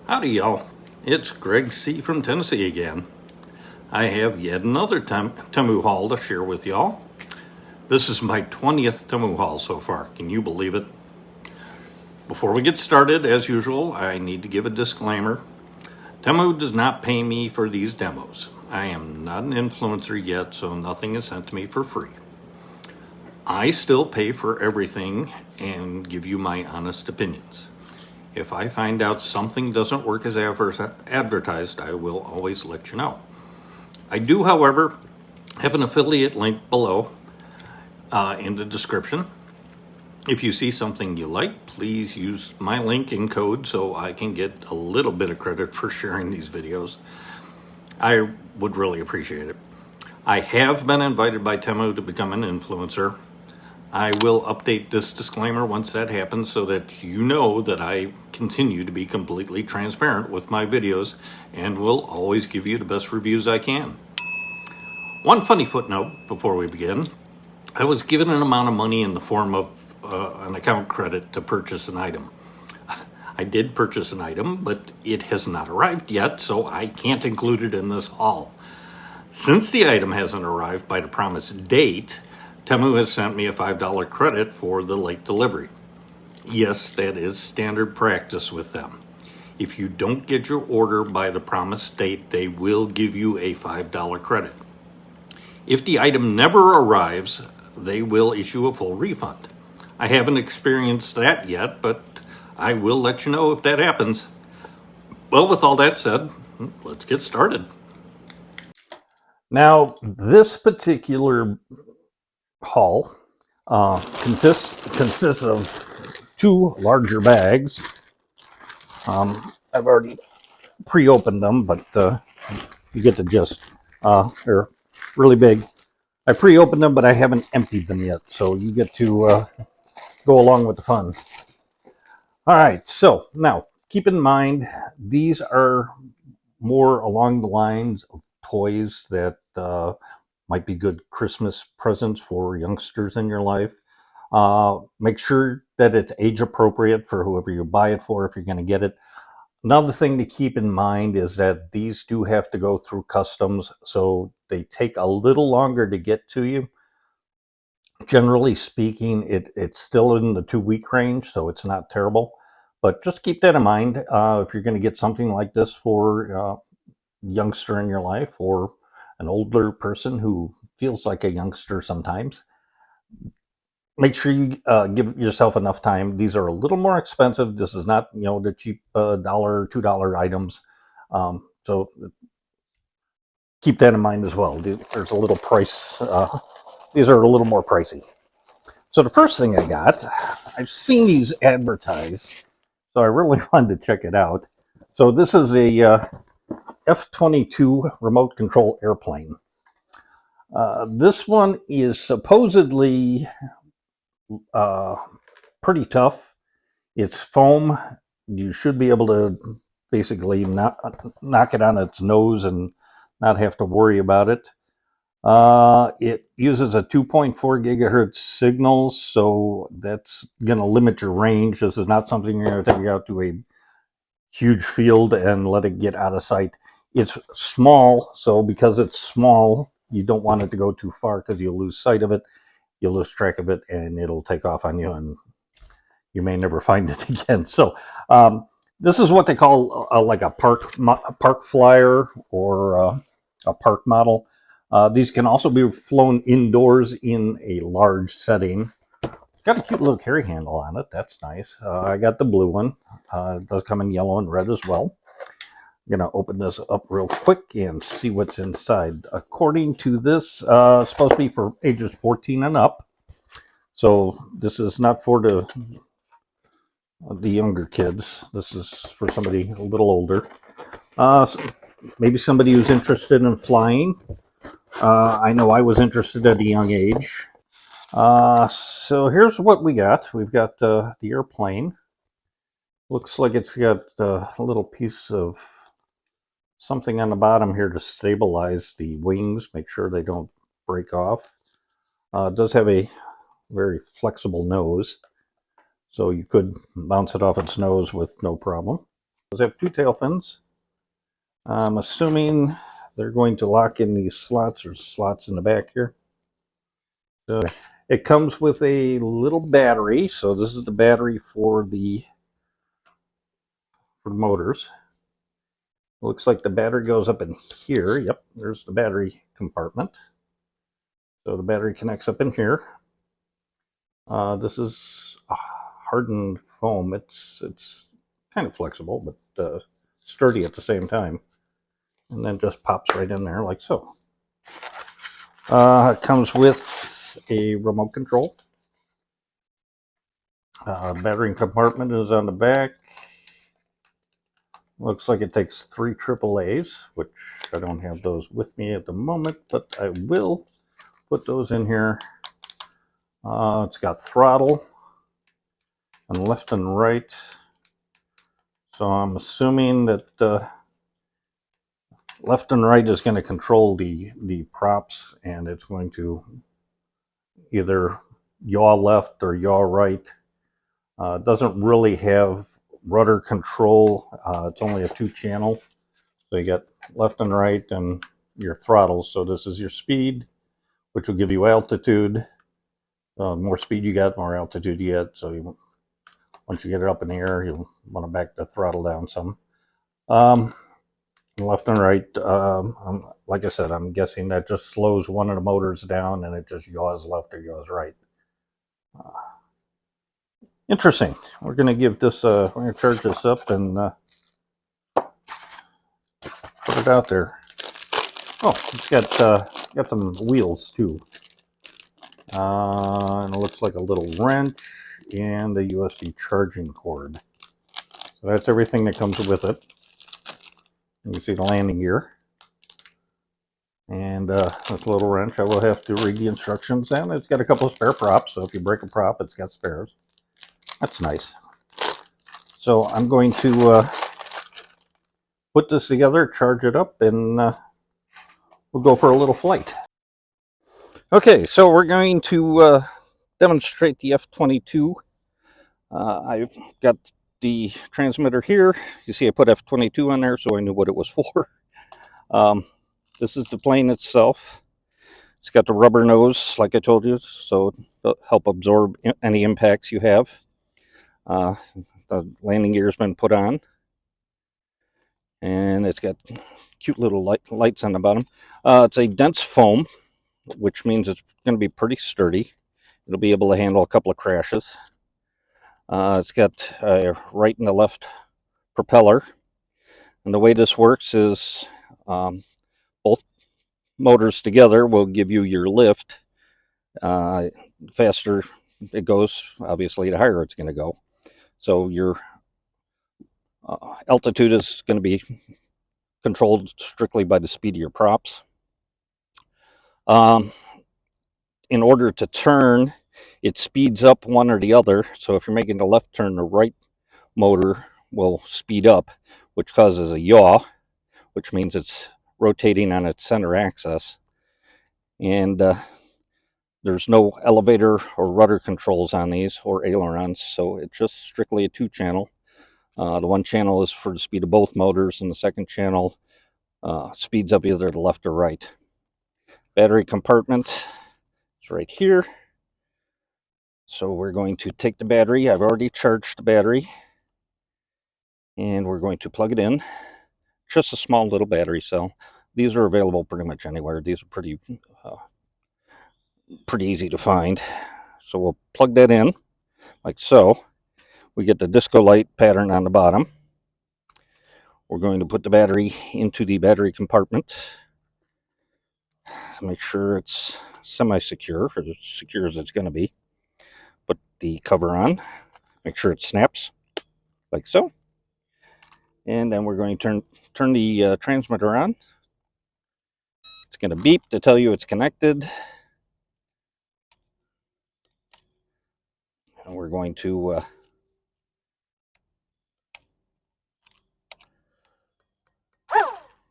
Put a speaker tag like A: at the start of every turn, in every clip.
A: Howdy, y'all. It's Greg C. from Tennessee again. I have yet another Temu haul to share with y'all. This is my 20th Temu haul so far. Can you believe it? Before we get started, as usual, I need to give a disclaimer. Temu does not pay me for these demos. I am not an influencer yet, so nothing is sent to me for free. I still pay for everything and give you my honest opinions. If I find out something doesn't work as advertised, I will always let you know. I do, however, have an affiliate link below in the description. If you see something you like, please use my link and code so I can get a little bit of credit for sharing these videos. I would really appreciate it. I have been invited by Temu to become an influencer. I will update this disclaimer once that happens so that you know that I continue to be completely transparent with my videos and will always give you the best reviews I can. One funny footnote before we begin. I was given an amount of money in the form of an account credit to purchase an item. I did purchase an item, but it has not arrived yet, so I can't include it in this haul. Since the item hasn't arrived by the promised date, Temu has sent me a $5 credit for the late delivery. Yes, that is standard practice with them. If you don't get your order by the promised date, they will give you a $5 credit. If the item never arrives, they will issue a full refund. I haven't experienced that yet, but I will let you know if that happens. Well, with all that said, let's get started. Now, this particular haul consists of two larger bags. I've already pre-opened them, but you get the gist. They're really big. I pre-opened them, but I haven't emptied them yet, so you get to go along with the fun. All right, so now keep in mind these are more along the lines of toys that might be good Christmas presents for youngsters in your life. Make sure that it's age appropriate for whoever you buy it for if you're going to get it. Another thing to keep in mind is that these do have to go through customs, so they take a little longer to get to you. Generally speaking, it's still in the 2-week range, so it's not terrible. But just keep that in mind if you're going to get something like this for a youngster in your life or an older person who feels like a youngster sometimes. Make sure you give yourself enough time. These are a little more expensive. This is not, the cheap $1, $2 items. So keep that in mind as well. There's a little price. These are a little more pricey. So the first thing I got, I've seen these advertised, so I really wanted to check it out. So this is a F-22 remote control airplane. This one is supposedly pretty tough. It's foam. You should be able to basically knock it on its nose and not have to worry about it. It uses a 2.4 gigahertz signal, so that's going to limit your range. This is not something you're going to take out to a huge field and let it get out of sight. It's small, so because it's small, you don't want it to go too far because you'll lose sight of it, you'll lose track of it, and it'll take off on you, and you may never find it again. So this is what they call like a park flyer or a park model. These can also be flown indoors in a large setting. It's got a cute little carry handle on it. That's nice. I got the blue one. It does come in yellow and red as well. I'm going to open this up real quick and see what's inside. According to this, it's supposed to be for ages 14 and up. So this is not for the younger kids. This is for somebody a little older. So maybe somebody who's interested in flying. I know I was interested at a young age. So here's what we got. We've got the airplane. Looks like it's got a little piece of something on the bottom here to stabilize the wings, make sure they don't break off. It does have a very flexible nose, so you could bounce it off its nose with no problem. Those have two tail fins. I'm assuming they're going to lock in these slots, or slots in the back here. So it comes with a little battery. So this is the battery for the motors. Looks like the battery goes up in here. Yep, there's the battery compartment. So the battery connects up in here. This is hardened foam. It's kind of flexible, but sturdy at the same time. And then just pops right in there like so. It comes with a remote control. Battery compartment is on the back. Looks like it takes 3 AAAs, which I don't have those with me at the moment, but I will put those in here. It's got throttle and left and right. So I'm assuming that left and right is going to control the props, and it's going to either yaw left or yaw right. It doesn't really have rudder control. It's only a 2-channel. So you got left and right and your throttles. So this is your speed, which will give you altitude. The more speed you get, more altitude you get. So once you get it up in the air, you'll want to back the throttle down some. Left and right, like I said, I'm guessing that just slows one of the motors down and it just yaws left or yaws right. Interesting. We're going to give this, we're going to charge this up and put it out there. Oh, it's got some wheels too. And it looks like a little wrench and a USB charging cord. So that's everything that comes with it. You can see the landing gear. And this little wrench, I will have to read the instructions, and it's got a couple of spare props, so if you break a prop, it's got spares. That's nice. So I'm going to put this together, charge it up, and we'll go for a little flight. Okay, so we're going to demonstrate the F-22. I've got the transmitter here. You see I put F-22 on there, so I knew what it was for. This is the plane itself. It's got the rubber nose, like I told you, so it'll help absorb any impacts you have. The landing gear has been put on, and it's got cute little lights on the bottom. It's a dense foam, which means it's going to be pretty sturdy. It'll be able to handle a couple of crashes. It's got a right and a left propeller, and the way this works is both motors together will give you your lift. Faster it goes, obviously, the higher it's going to go. So your altitude is going to be controlled strictly by the speed of your props. In order to turn, it speeds up one or the other. So if you're making the left turn, the right motor will speed up, which causes a yaw, which means it's rotating on its center axis. And there's no elevator or rudder controls on these or ailerons, so it's just strictly a 2-channel. The one channel is for the speed of both motors, and the second channel speeds up either the left or right. Battery compartment is right here. So we're going to take the battery. I've already charged the battery, and we're going to plug it in. Just a small little battery cell. These are available pretty much anywhere. These are pretty easy to find. So we'll plug that in like so. We get the disco light pattern on the bottom. We're going to put the battery into the battery compartment to make sure it's semi-secure, or as secure as it's going to be. Put the cover on, make sure it snaps like so. And then we're going to turn the transmitter on. It's going to beep to tell you it's connected. And we're going to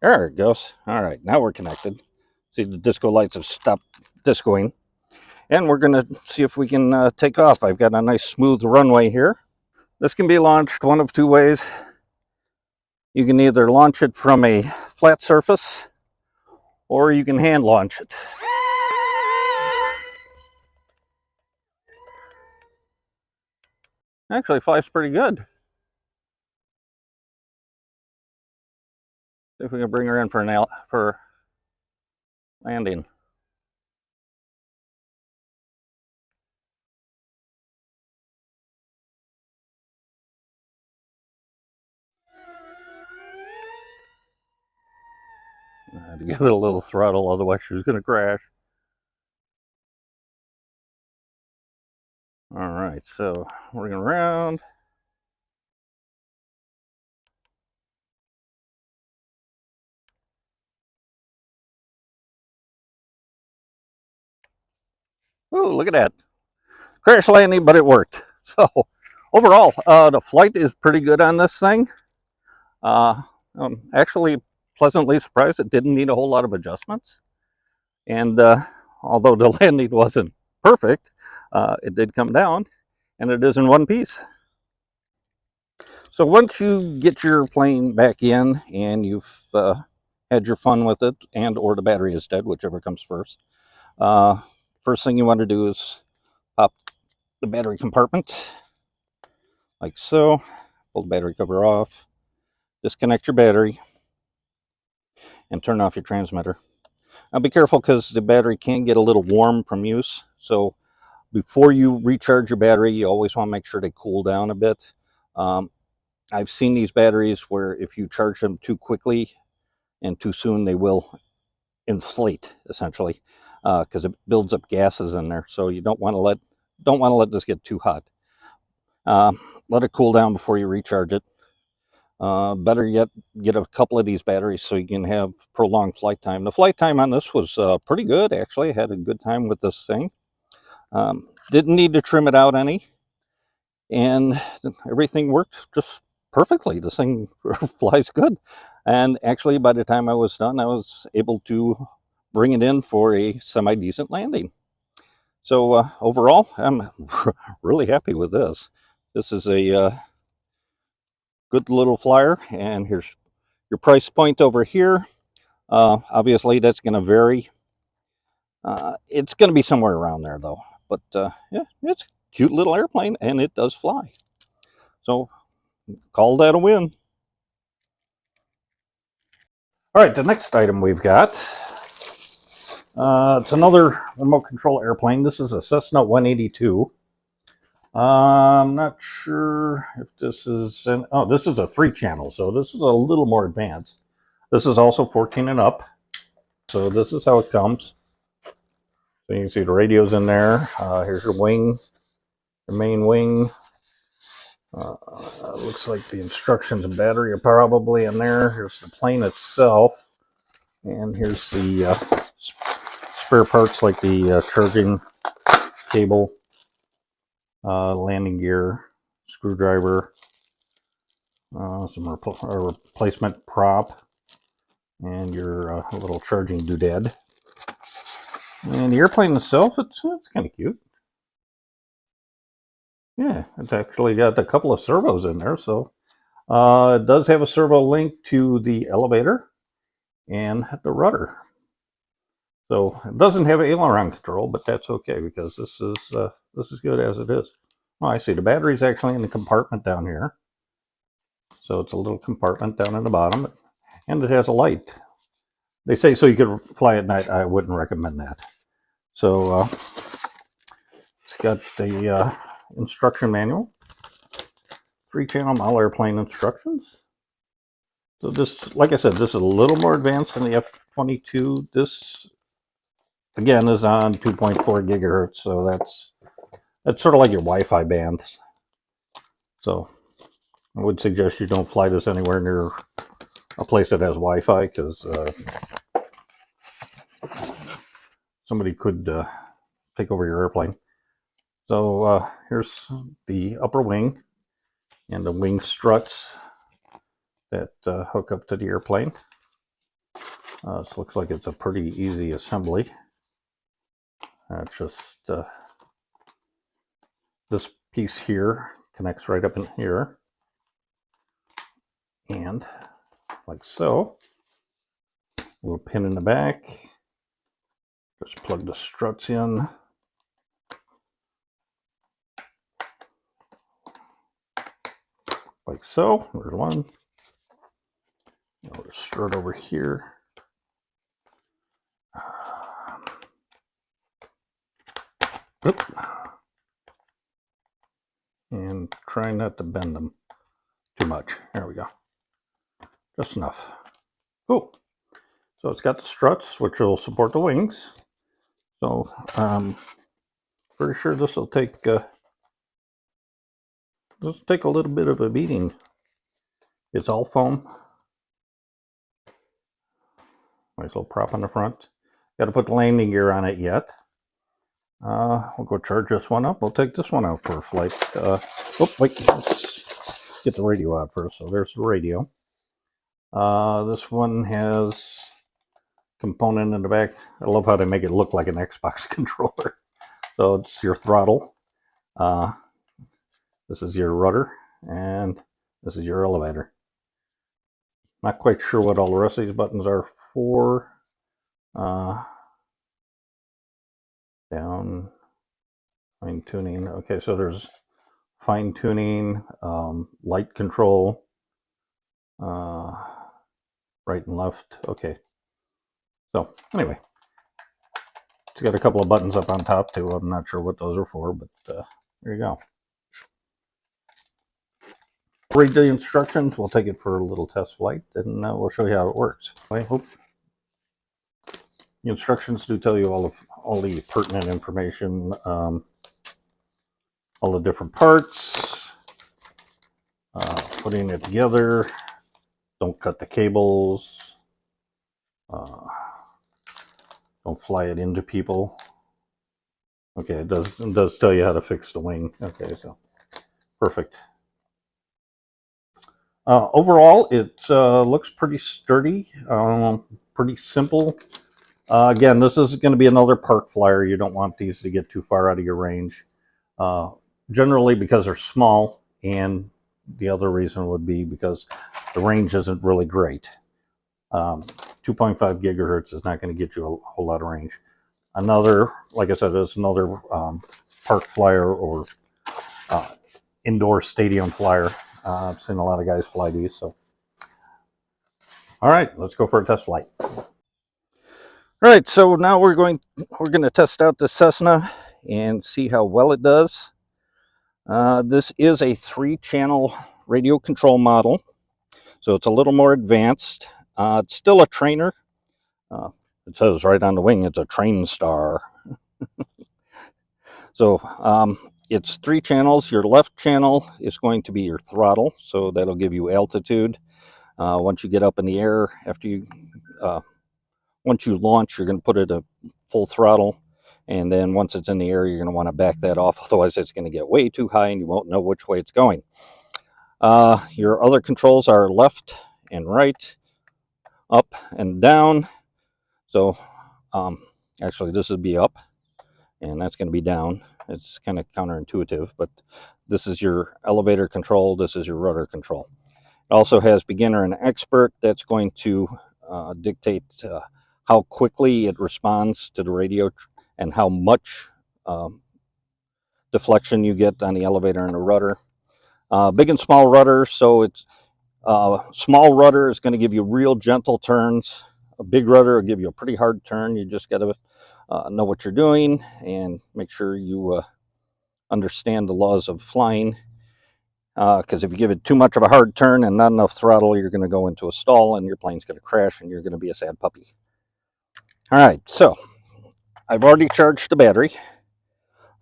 A: there it goes. All right, now we're connected. See, the disco lights have stopped discoing. And we're going to see if we can take off. I've got a nice smooth runway here. This can be launched one of 2 ways. You can either launch it from a flat surface or you can hand launch it. Actually flies pretty good. See if we can bring her in for landing. I had to give it a little throttle, otherwise she was going to crash. All right, so we're going around. Oh, look at that. Crash landing, but it worked. So overall, the flight is pretty good on this thing. I'm actually pleasantly surprised it didn't need a whole lot of adjustments. And although the landing wasn't perfect, it did come down, and it is in one piece. So once you get your plane back in and you've had your fun with it, and or the battery is dead, whichever comes first, first thing you want to do is pop the battery compartment like so. Pull the battery cover off, disconnect your battery, and turn off your transmitter. Now be careful because the battery can get a little warm from use, so before you recharge your battery, you always want to make sure they cool down a bit. I've seen these batteries where if you charge them too quickly and too soon, they will inflate essentially because it builds up gases in there. So you don't want to let this get too hot. Let it cool down before you recharge it. Better yet, get a couple of these batteries so you can have prolonged flight time. The flight time on this was pretty good, actually. I had a good time with this thing. Didn't need to trim it out any, and everything worked just perfectly. This thing flies good. And actually, by the time I was done, I was able to bring it in for a semi-decent landing. So overall, I'm really happy with this. This is a good little flyer, and here's your price point over here. Obviously, that's going to vary. It's going to be somewhere around there, though. But yeah, it's a cute little airplane, and it does fly. So call that a win. All right, the next item we've got, it's another remote control airplane. This is a Cessna 182. I'm not sure if this is this is a 3-channel, so this is a little more advanced. This is also 14 and up. So this is how it comes. So you can see the radio's in there. Here's your wing, your main wing. Looks like the instructions and battery are probably in there. Here's the plane itself. And here's the spare parts like the charging cable, landing gear, screwdriver, some replacement prop, and your little charging doodad. And the airplane itself, it's kind of cute. Yeah, it's actually got a couple of servos in there, so it does have a servo link to the elevator and the rudder. So it doesn't have aileron control, but that's okay because this is good as it is. Oh, I see. The battery's actually in the compartment down here. So it's a little compartment down in the bottom, and it has a light. They say so you could fly at night. I wouldn't recommend that. So it's got the instruction manual, 3-channel model airplane instructions. So this, like I said, this is a little more advanced than the F-22. This, again, is on 2.4 gigahertz, so that's sort of like your Wi-Fi bands. So I would suggest you don't fly this anywhere near a place that has Wi-Fi because somebody could take over your airplane. So here's the upper wing and the wing struts that hook up to the airplane. This looks like it's a pretty easy assembly. Just this piece here connects right up in here, and like so. Little pin in the back. Just plug the struts in. Like so. There's one. I'll just strut over here. Oop. And try not to bend them too much. There we go. Just enough. Cool. So it's got the struts, which will support the wings. So pretty sure this will take a little bit of a beating. It's all foam. Nice little prop on the front. Got to put the landing gear on it yet. We'll go charge this one up. We'll take this one out for a flight. Oh, wait. Let's get the radio out first. So there's the radio. This one has component in the back. I love how they make it look like an Xbox controller. So it's your throttle. This is your rudder. And this is your elevator. Not quite sure what all the rest of these buttons are for. Down, fine tuning. Okay, so there's fine tuning, light control, right and left. Okay. So anyway, it's got a couple of buttons up on top too. I'm not sure what those are for, but there you go. Read the instructions. We'll take it for a little test flight, and we'll show you how it works. I hope the instructions do tell you all the pertinent information, all the different parts, putting it together. Don't cut the cables. Don't fly it into people. Okay, it does tell you how to fix the wing. Okay, so perfect. Overall, it looks pretty sturdy, pretty simple. Again, this is going to be another park flyer. You don't want these to get too far out of your range. Generally because they're small, and the other reason would be because the range isn't really great. 2.5 gigahertz is not going to get you a whole lot of range. Another, like I said, is another park flyer or indoor stadium flyer. I've seen a lot of guys fly these. So, all right, let's go for a test flight. All right, so now we're going to test out the Cessna and see how well it does. This is a 3-channel radio control model, so it's a little more advanced. It's still a trainer. It says right on the wing, it's a train star. So it's 3 channels. Your left channel is going to be your throttle, so that'll give you altitude. Once you get up in the air, once you launch, you're going to put it at full throttle, and then once it's in the air, you're going to want to back that off. Otherwise, it's going to get way too high, and you won't know which way it's going. Your other controls are left and right, up and down. So actually, this would be up, and that's going to be down. It's kind of counterintuitive, but this is your elevator control. This is your rudder control. It also has beginner and expert. That's going to dictate how quickly it responds to the radio and how much deflection you get on the elevator and the rudder. Big and small rudder, so it's small rudder is going to give you real gentle turns. A big rudder will give you a pretty hard turn. You just got to know what you're doing and make sure you understand the laws of flying. Because if you give it too much of a hard turn and not enough throttle, you're going to go into a stall and your plane's going to crash and you're going to be a sad puppy. All right, so I've already charged the battery.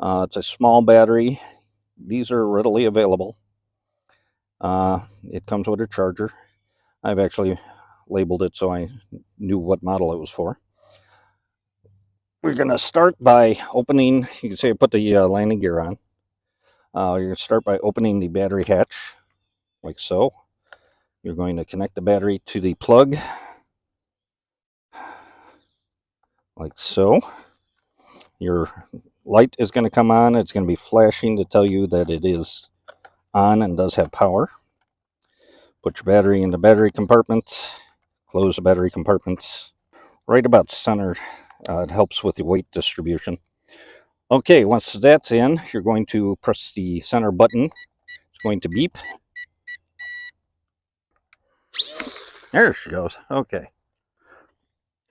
A: It's a small battery. These are readily available. It comes with a charger. I've actually labeled it so I knew what model it was for. We're going to start by opening, you can see I put the landing gear on. You're going to start by opening the battery hatch, like so. You're going to connect the battery to the plug, like so. Your light is going to come on. It's going to be flashing to tell you that it is on and does have power. Put your battery in the battery compartment, close the battery compartment right about center. It helps with the weight distribution. Okay, once that's in, you're going to press the center button. It's going to beep. There she goes. Okay.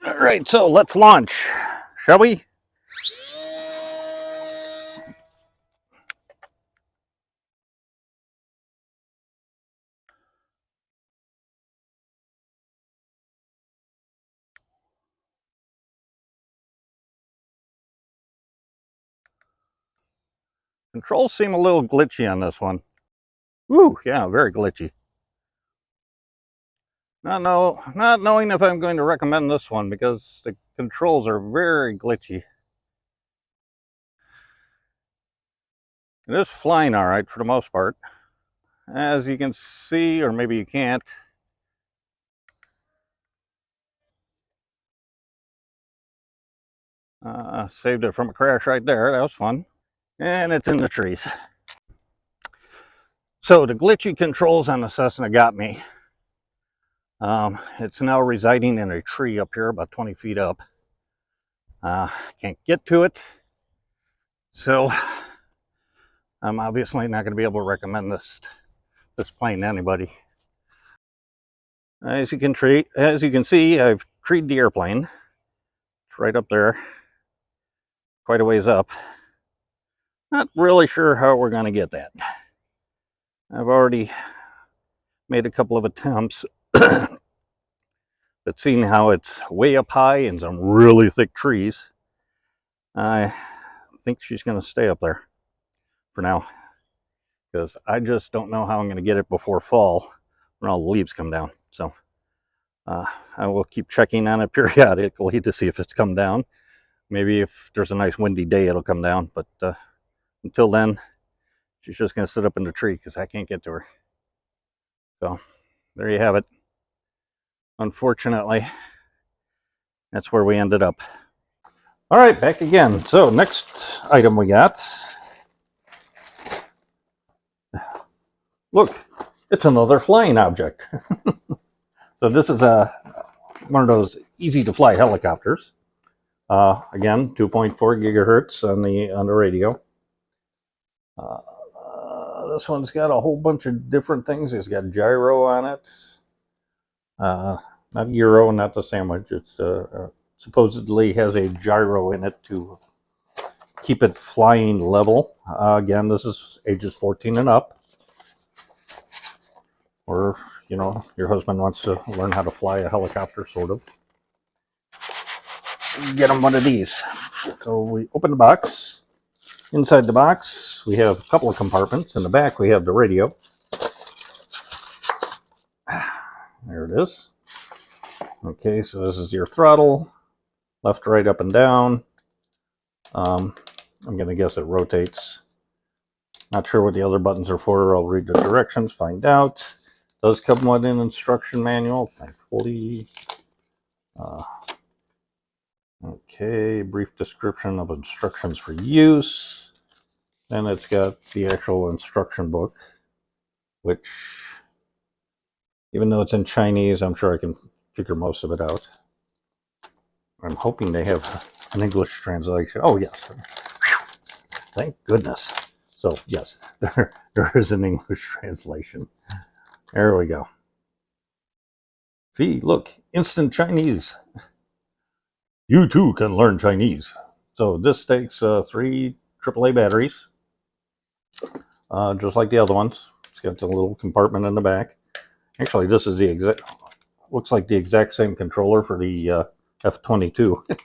A: All right, so let's launch, shall we? Controls seem a little glitchy on this one. Ooh, yeah, very glitchy. Not knowing if I'm going to recommend this one because the controls are very glitchy. It is flying all right for the most part. As you can see, or maybe you can't, saved it from a crash right there. That was fun. And it's in the trees. So the glitchy controls on the Cessna got me. It's now residing in a tree up here about 20 feet up. Can't get to it. So I'm obviously not going to be able to recommend this plane to anybody. As you can see, I've treed the airplane. It's right up there, quite a ways up. Not really sure how we're going to get that. I've already made a couple of attempts, but seeing how it's way up high in some really thick trees, I think she's going to stay up there for now, because I just don't know how I'm going to get it before fall when all the leaves come down. So I will keep checking on it periodically to see if it's come down. Maybe if there's a nice windy day, it'll come down. But until then, she's just going to sit up in the tree because I can't get to her. So there you have it. Unfortunately, that's where we ended up. All right, back again. So next item we got. Look, it's another flying object. So this is one of those easy to fly helicopters. Again, 2.4 gigahertz on the radio. This one's got a whole bunch of different things. It's got gyro on it. Not gyro, not the sandwich. It's supposedly has a gyro in it to keep it flying level. Again, this is ages 14 and up. Or, you know, your husband wants to learn how to fly a helicopter, sort of. Get him one of these. So we open the box. Inside the box, we have a couple of compartments. In the back, we have the radio. There it is. Okay, so this is your throttle. Left, right, up, and down. I'm going to guess it rotates. Not sure what the other buttons are for. I'll read the directions, find out. Does come with an instruction manual, thankfully. Okay, brief description of instructions for use. Then it's got the actual instruction book, which, even though it's in Chinese, I'm sure I can figure most of it out. I'm hoping they have an English translation. Oh, yes. Thank goodness. So, yes, there is an English translation. There we go. See, look, instant Chinese. You too can learn Chinese. So this takes 3 AAA batteries, just like the other ones. It's got a little compartment in the back. Actually, this is the exact, looks like the exact same controller for the F-22.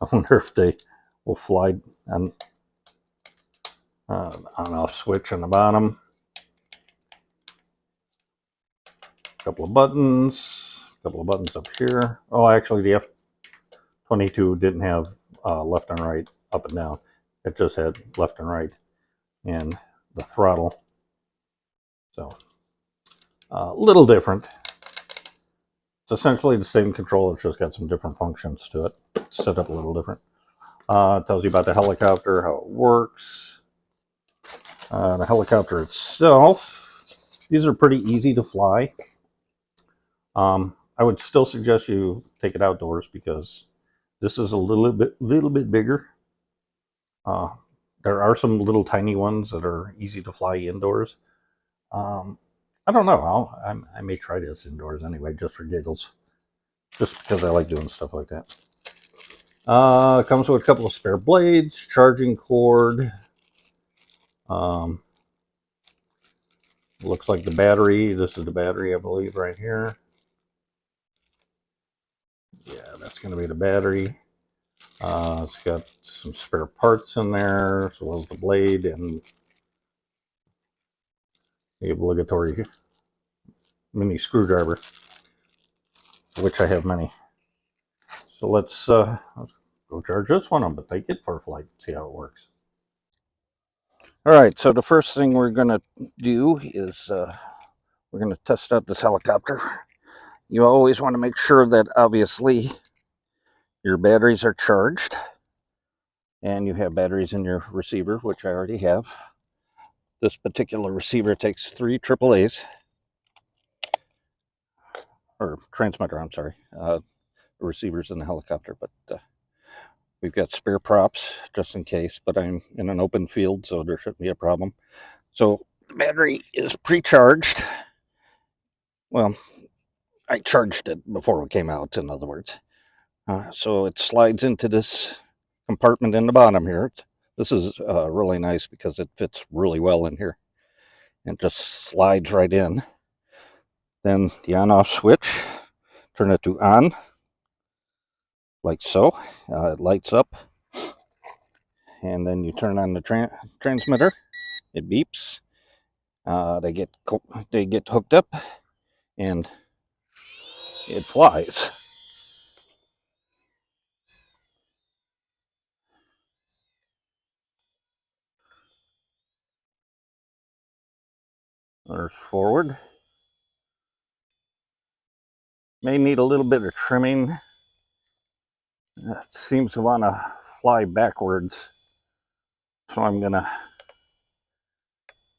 A: I wonder if they will fly on off switch on the bottom. A couple of buttons up here. Oh, actually, the F-22 didn't have left and right, up and down. It just had left and right, and the throttle. So a little different. It's essentially the same controller. It's just got some different functions to it. It's set up a little different. It tells you about the helicopter, how it works. The helicopter itself. These are pretty easy to fly. I would still suggest you take it outdoors because this is a little bit bigger. Uh, there are some little tiny ones that are easy to fly indoors. I don't know. I may try this indoors anyway, just for giggles, just because I like doing stuff like that. It comes with a couple of spare blades, charging cord. Looks like the battery. This is the battery, I believe, right here. Yeah, that's going to be the battery. It's got some spare parts in there, as well as the blade and the obligatory mini screwdriver, which I have many. So let's go charge this one up, but take it for a flight, see how it works. All right, so the first thing we're going to do is we're going to test out this helicopter. You always want to make sure that obviously your batteries are charged and you have batteries in your receiver, which I already have. This particular receiver takes 3 AAAs, or transmitter, I'm sorry. Receivers in the helicopter, but we've got spare props just in case, but I'm in an open field, so there shouldn't be a problem. So the battery is pre-charged. Well, I charged it before it came out, in other words. So it slides into this compartment in the bottom here. This is really nice because it fits really well in here. It just slides right in. Then the on-off switch, turn it to on, like so. It lights up. And then you turn on the transmitter. It beeps. They get hooked up, and it flies. There's forward. May need a little bit of trimming. It seems to want to fly backwards, so I'm gonna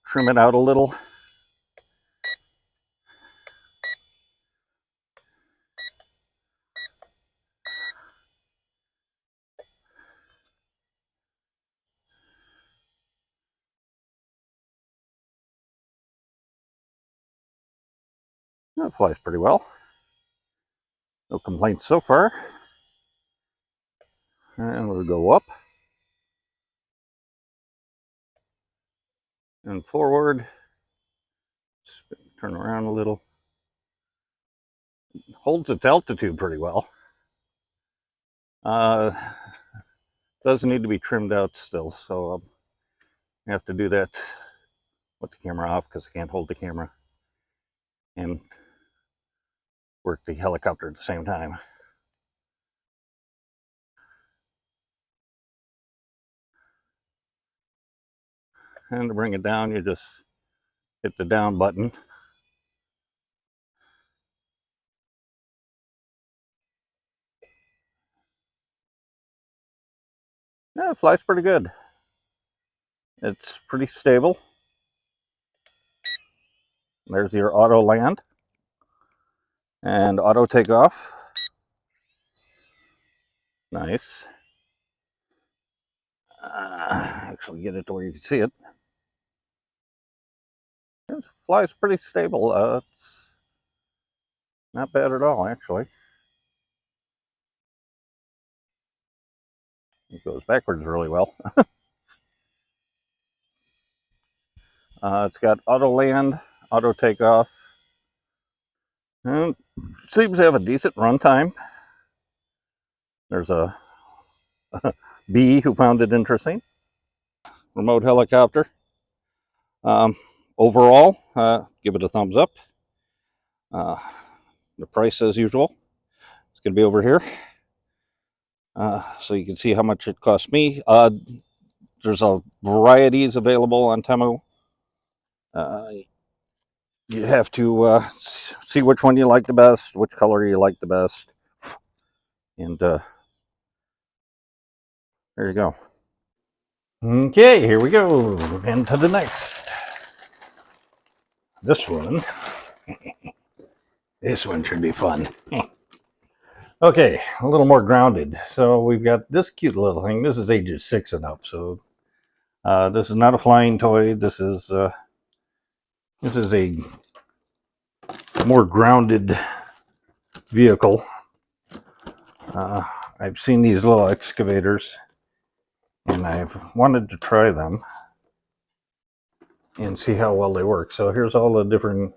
A: trim it out a little. That flies pretty well. No complaints so far. And we'll go up and forward. Turn around a little. Holds its altitude pretty well. Does need to be trimmed out still, so I have to do that with the camera off because I can't hold the camera and work the helicopter at the same time. And to bring it down, you just hit the down button. Yeah, it flies pretty good. It's pretty stable. There's your auto land and auto takeoff. Nice. Actually get it to where you can see it. It flies pretty stable. It's not bad at all, actually. It goes backwards really well. It's got auto land, auto takeoff, and seems to have a decent runtime. There's a bee who found it interesting. Remote helicopter. Overall, give it a thumbs up. The price, as usual, it's going to be over here. So you can see how much it cost me. There's a varieties available on Temu. You have to see which one you like the best, which color you like the best, and there you go. Okay, here we go into the next. this one. This one should be fun. Okay, a little more grounded. So we've got this cute little thing. This is ages 6 and up. So this is not a flying toy. This is a more grounded vehicle. I've seen these little excavators, and I've wanted to try them and see how well they work. So here's all the different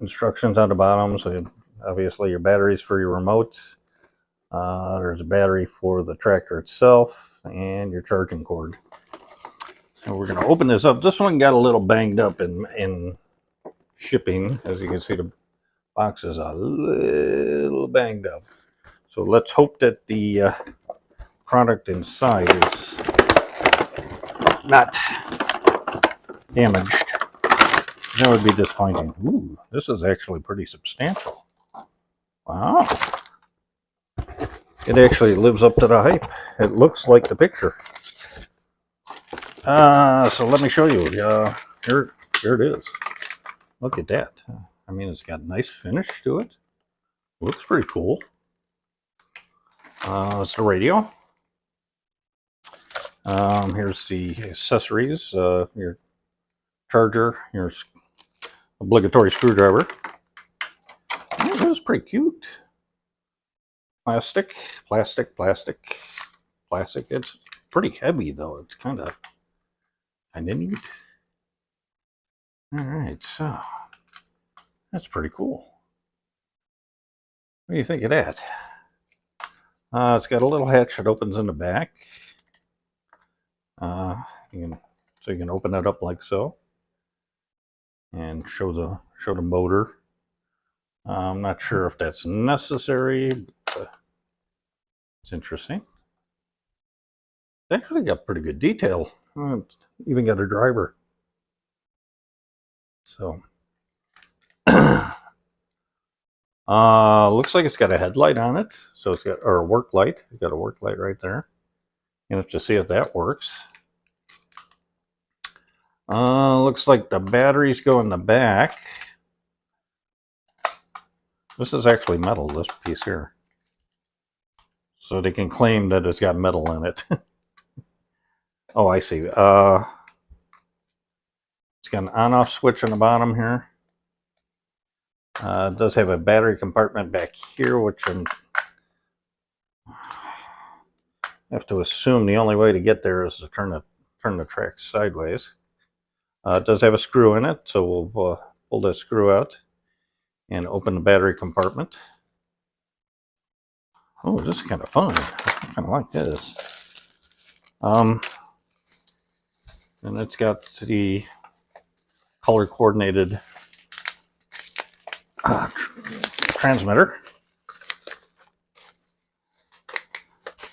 A: instructions on the bottom. So obviously your batteries for your remotes. There's a battery for the tractor itself and your charging cord. So we're going to open this up. This one got a little banged up in shipping. As you can see, the box is a little banged up. So let's hope that the product inside is not damaged. That would be disappointing. Ooh, this is actually pretty substantial. Wow. It actually lives up to the hype. It looks like the picture. So let me show you. Here it is. Look at that. I mean, it's got a nice finish to it. Looks pretty cool. It's the radio. Here's the accessories. Your charger, your obligatory screwdriver. Oh, this is pretty cute. Plastic. It's pretty heavy though. It's kind of neat. All right, so that's pretty cool. What do you think of that? It's got a little hatch that opens in the back. So you can open it up like so, and show the motor. I'm not sure if that's necessary, but it's interesting. It's actually got pretty good detail. It's even got a driver. So, looks like it's got a headlight on it. So it's got, or a work light. It's got a work light right there. You have to see if that works. Looks like the batteries go in the back. This is actually metal, this piece here. So they can claim that it's got metal in it. Oh, I see. It's got an on-off switch on the bottom here. It does have a battery compartment back here, which I have to assume the only way to get there is to turn the track sideways. It does have a screw in it, so we'll pull that screw out and open the battery compartment. Oh, this is kind of fun. I kind of like this. And it's got the color coordinated transmitter,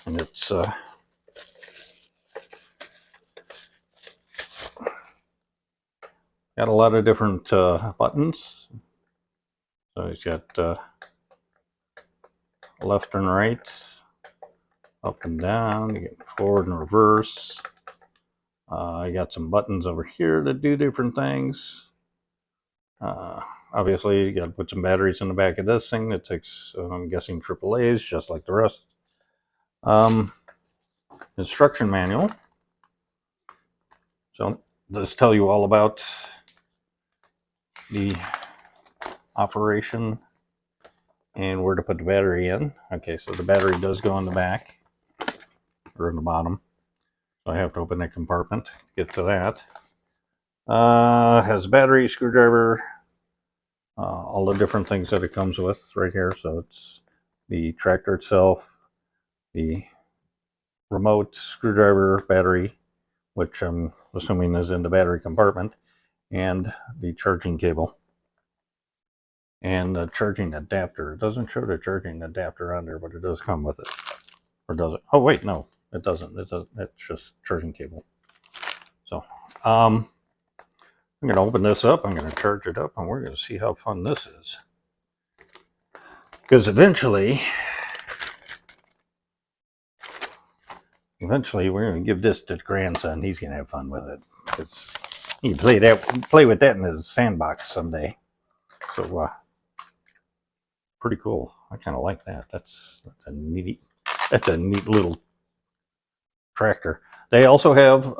A: and it's got a lot of different buttons. So it's got left and right, up and down, you get forward and reverse. I got some buttons over here that do different things. Obviously, you got to put some batteries in the back of this thing that takes, I'm guessing, AAA's, just like the rest. Instruction manual. So this tell you all about the operation and where to put the battery in. Okay, so the battery does go in the back, or in the bottom. So I have to open that compartment to get to that. Has a battery, screwdriver, all the different things that it comes with right here. So it's the tractor itself, the remote, screwdriver, battery, which I'm assuming is in the battery compartment, and the charging cable and the charging adapter. It doesn't show the charging adapter on there, but it does come with it. Or does it? Oh wait, no, it doesn't. It's just charging cable. So I'm going to open this up, I'm going to charge it up, and we're going to see how fun this is. Because eventually we're going to give this to the grandson. He's going to have fun with it. You can play with that in the sandbox someday. So pretty cool. I kind of like that. That's a neat little tractor. They also have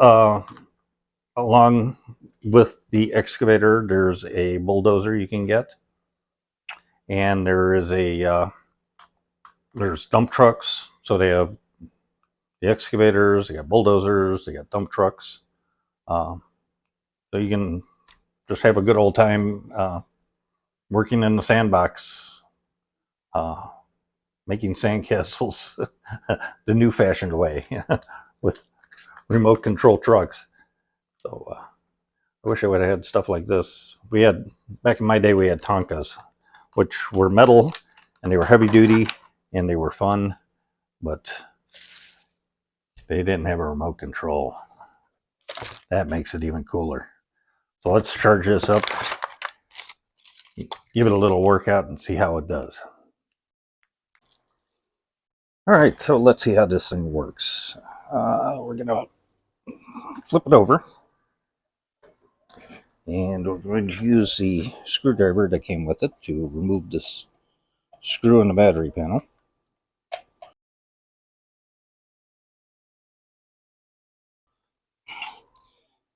A: along with the excavator, there's a bulldozer you can get, and there is there's dump trucks. So they have the excavators, they got bulldozers, they got dump trucks. So you can just have a good old time working in the sandbox, making sandcastles the new fashioned way with remote control trucks. So I wish I would have had stuff like this. We had, back in my day, we had Tonkas, which were metal and they were heavy duty and they were fun, but they didn't have a remote control. That makes it even cooler. So let's charge this up, give it a little workout and see how it does. All right, so let's see how this thing works. We're gonna flip it over and we're going to use the screwdriver that came with it to remove this screw in the battery panel.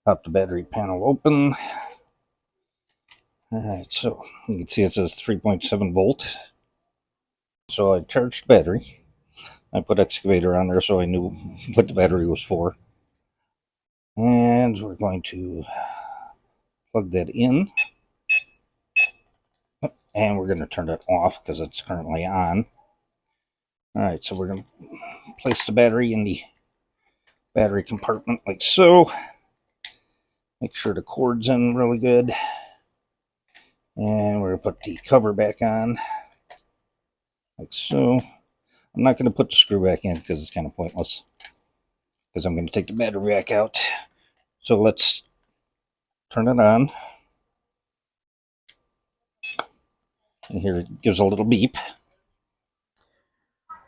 A: Pop the battery panel open. All right, so you can see it says 3.7 volt. So I charged the battery. I put Excavator on there so I knew what the battery was for. And we're going to plug that in. And we're going to turn it off because it's currently on. All right, so we're going to place the battery in the battery compartment like so. Make sure the cord's in really good. And we're going to put the cover back on like so. I'm not going to put the screw back in because it's kind of pointless, because I'm going to take the battery back out. So let's turn it on. And here it gives a little beep.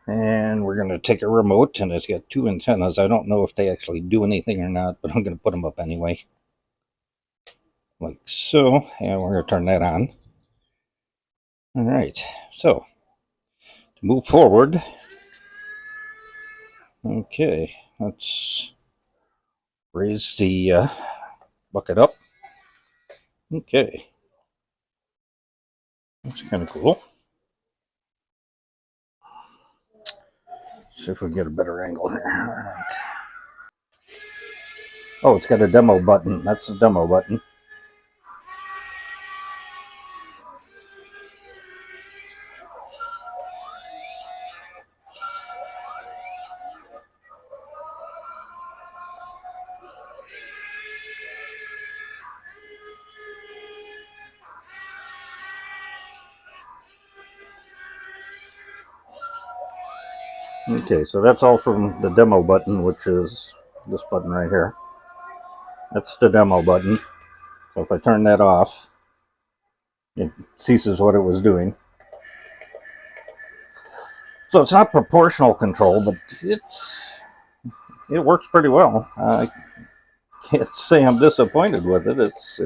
A: And we're going to take a remote, and it's got two antennas. I don't know if they actually do anything or not, but I'm going to put them up anyway. Like so. And we're going to turn that on. All right. So to move forward. Okay. Let's raise the bucket up. Okay. That's kind of cool. See if we can get a better angle here. All right. Oh, it's got a demo button. That's the demo button. Okay, so that's all from the demo button, which is this button right here. That's the demo button. So if I turn that off, it ceases what it was doing. So it's not proportional control, but it works pretty well. I can't say I'm disappointed with it. It's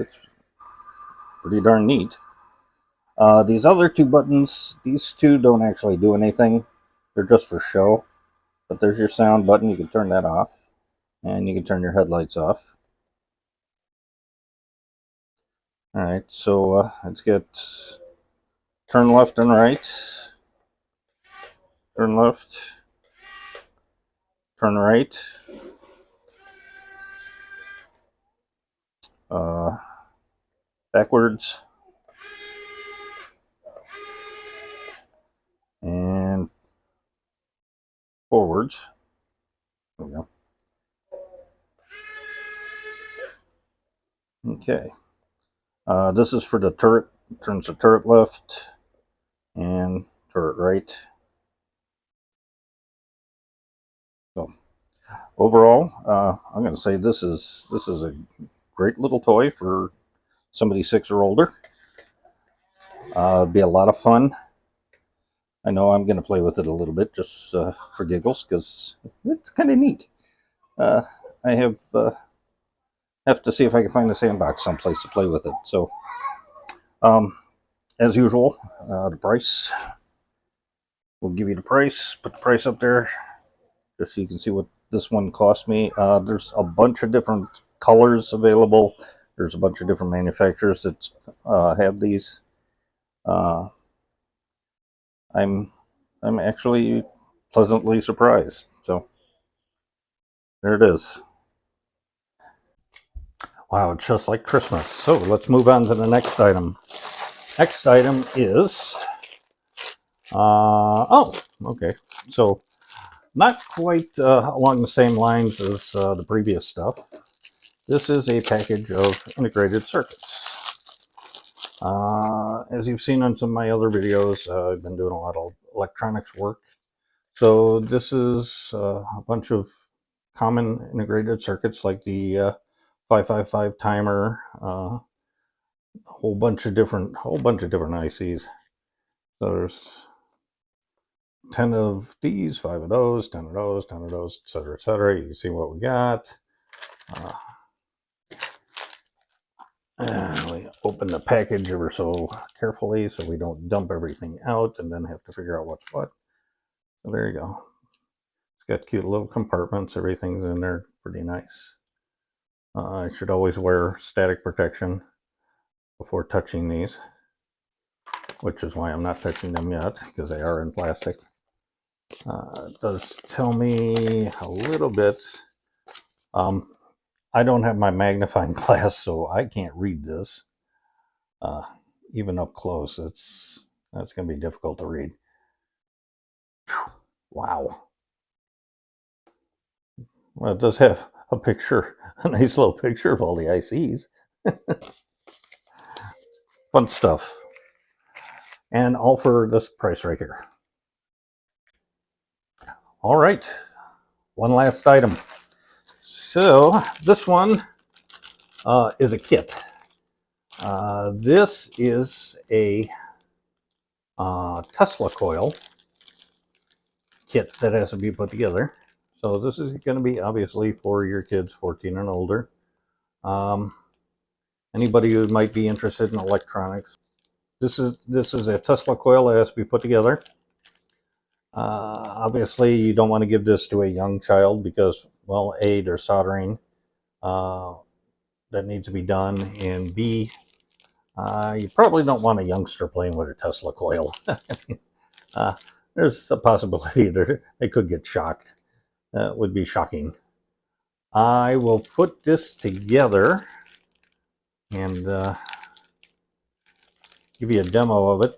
A: pretty darn neat. These other two buttons, these two don't actually do anything. They're just for show. But there's your sound button. You can turn that off. And you can turn your headlights off. Alright, so let's get turn left and right. Turn left. Turn right. Backwards. And forwards. There we go. Okay. This is for the turret. Turns the turret left and turret right. So overall, I'm going to say this is a great little toy for somebody 6 or older. It'd be a lot of fun. I know I'm going to play with it a little bit just for giggles because it's kind of neat. I have have to see if I can find a sandbox someplace to play with it. So, as usual, the price. We'll give you the price. Put the price up there just so you can see what this one cost me. There's a bunch of different colors available. There's a bunch of different manufacturers that have these. I'm actually pleasantly surprised. So there it is. Wow, it's just like Christmas. So let's move on to the next item. Next item is oh, okay. So not quite along the same lines as the previous stuff. This is a package of integrated circuits. As you've seen on some of my other videos, I've been doing a lot of electronics work. So this is a bunch of common integrated circuits like the 555 timer, a whole bunch of different ICs. So there's 10 of these, 5 of those, 10 of those, 10 of those, etc., etc. You can see what we got. And we open the package ever so carefully so we don't dump everything out and then have to figure out what's what. So there you go. It's got cute little compartments. Everything's in there. Pretty nice. I should always wear static protection before touching these, which is why I'm not touching them yet, because they are in plastic. It does tell me a little bit. I don't have my magnifying glass, so I can't read this. Even up close, that's going to be difficult to read. Wow. Well, it does have a picture, a nice little picture of all the ICs. Fun stuff. And all for this price right here. All right, one last item. So this one is a kit. This is a Tesla coil kit that has to be put together. So this is going to be obviously for your kids 14 and older. Anybody who might be interested in electronics. This is a Tesla coil that has to be put together. Obviously, you don't want to give this to a young child because, well, A, there's soldering that needs to be done, and B, you probably don't want a youngster playing with a Tesla coil. There's a possibility that they could get shocked. That would be shocking. I will put this together and give you a demo of it.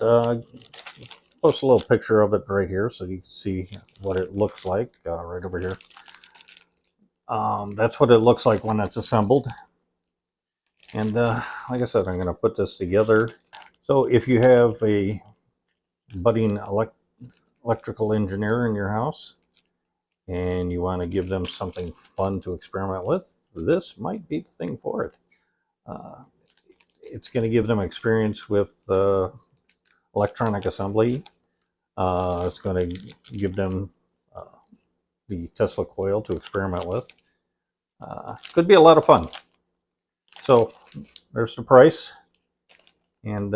A: Post a little picture of it right here so you can see what it looks like right over here. That's what it looks like when it's assembled. And like I said, I'm going to put this together. So if you have a budding electrical engineer in your house and you want to give them something fun to experiment with, this might be the thing for it. It's going to give them experience with electronic assembly. It's going to give them the Tesla coil to experiment with. Could be a lot of fun. So there's the price, and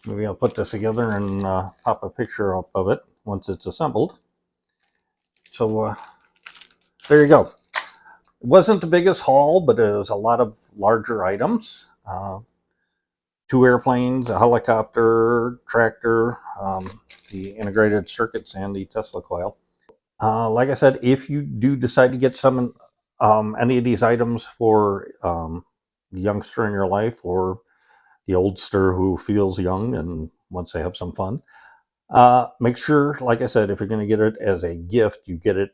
A: maybe I'll put this together and pop a picture up of it once it's assembled. So there you go. It wasn't the biggest haul, but it was a lot of larger items. 2 airplanes, a helicopter, tractor, the integrated circuits, and the Tesla coil. Like I said, if you do decide to get some any of these items for the youngster in your life or the oldster who feels young and wants to have some fun, make sure, like I said, if you're going to get it as a gift, you get it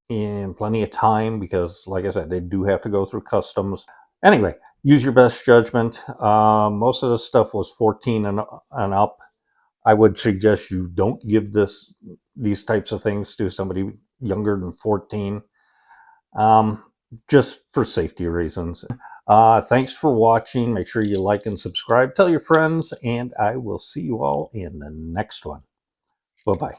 A: in plenty of time because, like I said, they do have to go through customs. Anyway, use your best judgment. Most of the stuff was 14 and up. I would suggest you don't give these types of things to somebody younger than 14, just for safety reasons. Thanks for watching. Make sure you like and subscribe. Tell your friends, and I will see you all in the next one. Bye-bye.